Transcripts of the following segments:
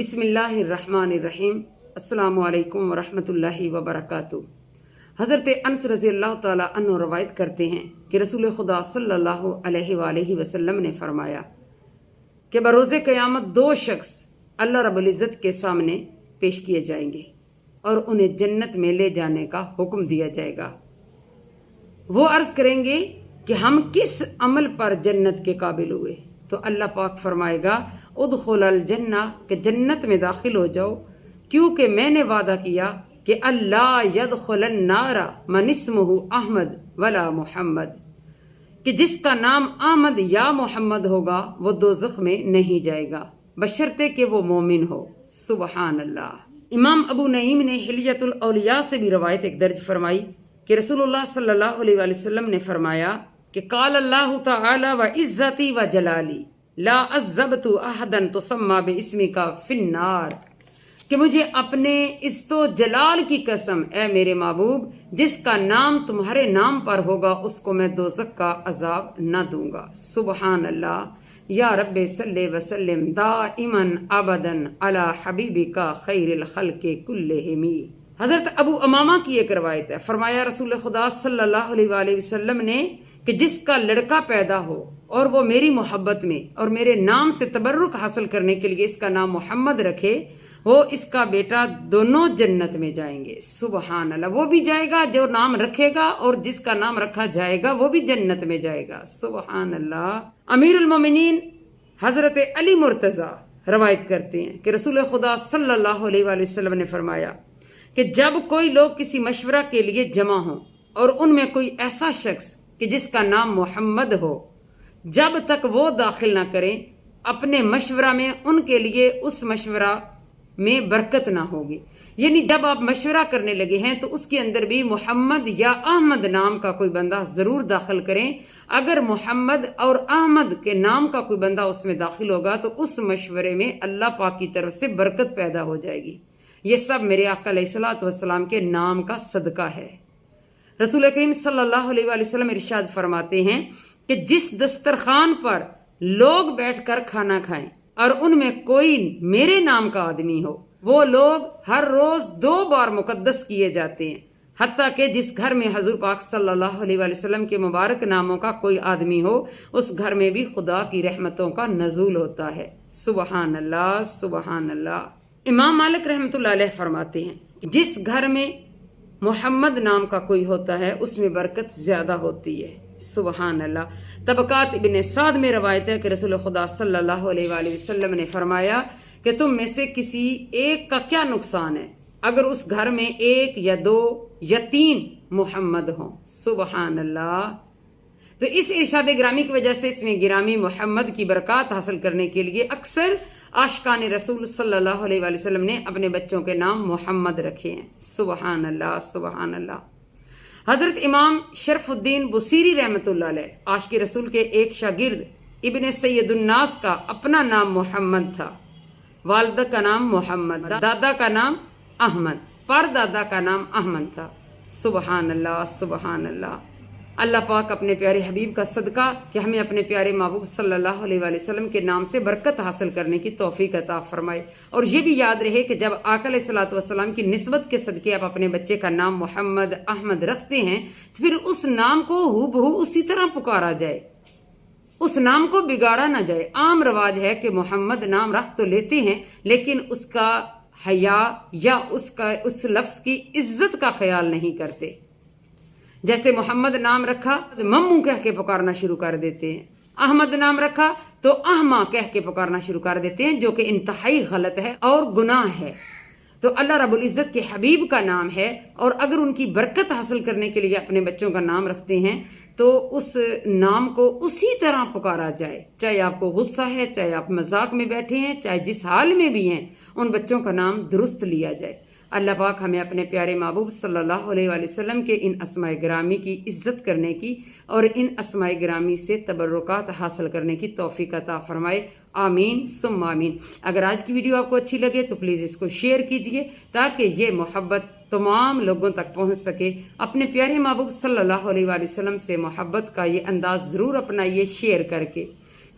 بسم اللہ الرحمن الرحیم۔ السلام علیکم ورحمۃ اللہ وبرکاتہ۔ حضرت انس رضی اللہ تعالیٰ عنہ روایت کرتے ہیں کہ رسول خدا صلی اللہ علیہ وآلہ وسلم نے فرمایا کہ بروز قیامت دو شخص اللہ رب العزت کے سامنے پیش کیے جائیں گے اور انہیں جنت میں لے جانے کا حکم دیا جائے گا۔ وہ عرض کریں گے کہ ہم کس عمل پر جنت کے قابل ہوئے؟ تو اللہ پاک فرمائے گا ادخل الجنہ، کہ جنت میں داخل ہو جاؤ، کیونکہ میں نے وعدہ کیا کہ اللہ یدخل النار من اسمہ احمد ولا محمد، کہ جس کا نام احمد یا محمد ہوگا وہ دوزخ میں نہیں جائے گا بشرطے کہ وہ مومن ہو۔ سبحان اللہ۔ امام ابو نعیم نے حلیۃ الاولیاء سے بھی روایت ایک درج فرمائی کہ رسول اللہ صلی اللہ علیہ وآلہ وسلم نے فرمایا کہ قال اللہ تعالی و عزتی و جلالی لا عذبت احدا تسمى باسمک فی النار، کہ مجھے اپنے عزت و جلال کی قسم اے میرے محبوب، جس کا نام تمہارے نام پر ہوگا اس کو میں دوزخ کا عذاب نہ دوں گا۔ سبحان اللہ۔ یا رب صلی وسلم دائما ابدا علی حبیبک خیر الخلق کلہم۔ حضرت ابو امامہ کی ایک روایت ہے، فرمایا رسول خدا صلی اللہ علیہ وآلہ وسلم نے کہ جس کا لڑکا پیدا ہو اور وہ میری محبت میں اور میرے نام سے تبرک حاصل کرنے کے لیے اس کا نام محمد رکھے، وہ اس کا بیٹا دونوں جنت میں جائیں گے۔ سبحان اللہ۔ وہ بھی جائے گا جو نام رکھے گا اور جس کا نام رکھا جائے گا وہ بھی جنت میں جائے گا۔ سبحان اللہ۔ امیر المومنین حضرت علی مرتضیٰ روایت کرتے ہیں کہ رسول خدا صلی اللہ علیہ وآلہ وسلم نے فرمایا کہ جب کوئی لوگ کسی مشورہ کے لیے جمع ہوں اور ان میں کوئی ایسا شخص کہ جس کا نام محمد ہو، جب تک وہ داخل نہ کریں اپنے مشورہ میں، ان کے لیے اس مشورہ میں برکت نہ ہوگی۔ یعنی جب آپ مشورہ کرنے لگے ہیں تو اس کے اندر بھی محمد یا احمد نام کا کوئی بندہ ضرور داخل کریں۔ اگر محمد اور احمد کے نام کا کوئی بندہ اس میں داخل ہوگا تو اس مشورے میں اللہ پاک کی طرف سے برکت پیدا ہو جائے گی۔ یہ سب میرے آقا علیہ الصلوۃ والسلام کے نام کا صدقہ ہے۔ رسول کریم صلی اللہ علیہ وآلہ وسلم ارشاد فرماتے ہیں کہ جس دسترخوان پر لوگ بیٹھ کر کھانا کھائیں اور ان میں کوئی میرے نام کا آدمی ہو، وہ لوگ ہر روز 2 بار مقدس کیے جاتے ہیں، حتیٰ کہ جس گھر میں حضور پاک صلی اللہ علیہ وآلہ وسلم کے مبارک ناموں کا کوئی آدمی ہو، اس گھر میں بھی خدا کی رحمتوں کا نزول ہوتا ہے۔ سبحان اللہ، سبحان اللہ۔ امام مالک رحمۃ اللہ علیہ فرماتے ہیں کہ جس گھر میں محمد نام کا کوئی ہوتا ہے اس میں برکت زیادہ ہوتی ہے۔ سبحان اللہ۔ طبقات ابن سعد میں روایت ہے کہ رسول خدا صلی اللہ علیہ وآلہ وسلم نے فرمایا کہ تم میں سے کسی ایک کا کیا نقصان ہے اگر اس گھر میں 1 یا 2 یا 3 محمد ہوں۔ سبحان اللہ۔ تو اس ارشاد گرامی کی وجہ سے اس میں گرامی محمد کی برکات حاصل کرنے کے لیے اکثر عاشقان رسول صلی اللہ علیہ وآلہ وسلم نے اپنے بچوں کے نام محمد رکھے ہیں۔ سبحان اللہ، سبحان اللہ۔ حضرت امام شرف الدین بصیری رحمۃ اللہ علیہ عاشق رسول کے ایک شاگرد ابن سید الناس کا اپنا نام محمد تھا، والدہ کا نام محمد، دادا کا نام احمد، پر دادا کا نام احمد تھا۔ سبحان اللہ، سبحان اللہ۔ اللہ پاک اپنے پیارے حبیب کا صدقہ کہ ہمیں اپنے پیارے محبوب صلی اللہ علیہ وآلہ وسلم کے نام سے برکت حاصل کرنے کی توفیق عطا فرمائے۔ اور یہ بھی یاد رہے کہ جب آقا علیہ الصلوۃ والسلام کی نسبت کے صدقے آپ اپنے بچے کا نام محمد احمد رکھتے ہیں تو پھر اس نام کو ہو بہو اسی طرح پکارا جائے، اس نام کو بگاڑا نہ جائے۔ عام رواج ہے کہ محمد نام رکھ تو لیتے ہیں لیکن اس کا حیا یا اس لفظ کی عزت کا خیال نہیں کرتے۔ جیسے محمد نام رکھا تو ممو کہہ کے پکارنا شروع کر دیتے ہیں، احمد نام رکھا تو احما کہہ کے پکارنا شروع کر دیتے ہیں، جو کہ انتہائی غلط ہے اور گناہ ہے۔ تو اللہ رب العزت کے حبیب کا نام ہے اور اگر ان کی برکت حاصل کرنے کے لیے اپنے بچوں کا نام رکھتے ہیں تو اس نام کو اسی طرح پکارا جائے، چاہے آپ کو غصہ ہے، چاہے آپ مذاق میں بیٹھے ہیں، چاہے جس حال میں بھی ہیں، ان بچوں کا نام درست لیا جائے۔ اللہ پاک ہمیں اپنے پیارے محبوب صلی اللہ علیہ وآلہ وسلم کے ان اسماء گرامی کی عزت کرنے کی اور ان اسماء گرامی سے تبرکات حاصل کرنے کی توفیق عطا فرمائے۔ آمین ثم آمین۔ اگر آج کی ویڈیو آپ کو اچھی لگے تو پلیز اس کو شیئر کیجئے تاکہ یہ محبت تمام لوگوں تک پہنچ سکے۔ اپنے پیارے محبوب صلی اللہ علیہ وآلہ وسلم سے محبت کا یہ انداز ضرور اپنائیے شیئر کر کے،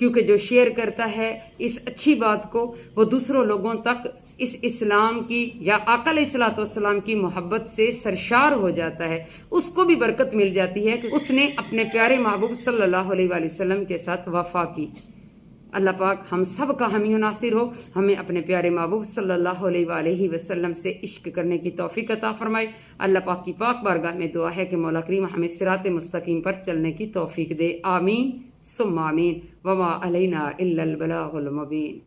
کیونکہ جو شیئر کرتا ہے اس اچھی بات کو وہ دوسروں لوگوں تک اس اسلام کی یا آقا علیہ الصلوۃ والسلام کی محبت سے سرشار ہو جاتا ہے، اس کو بھی برکت مل جاتی ہے کہ اس نے اپنے پیارے محبوب صلی اللہ علیہ وآلہ وسلم کے ساتھ وفا کی۔ اللہ پاک ہم سب کا حامی و ناصر ہو، ہمیں اپنے پیارے محبوب صلی اللہ علیہ وآلہ وسلم سے عشق کرنے کی توفیق عطا فرمائے۔ اللہ پاک کی پاک بارگاہ میں دعا ہے کہ مولا کریم ہمیں صراط مستقیم پر چلنے کی توفیق دے، آمین ثم آمین۔ وما علینا الا البلاغ المبین۔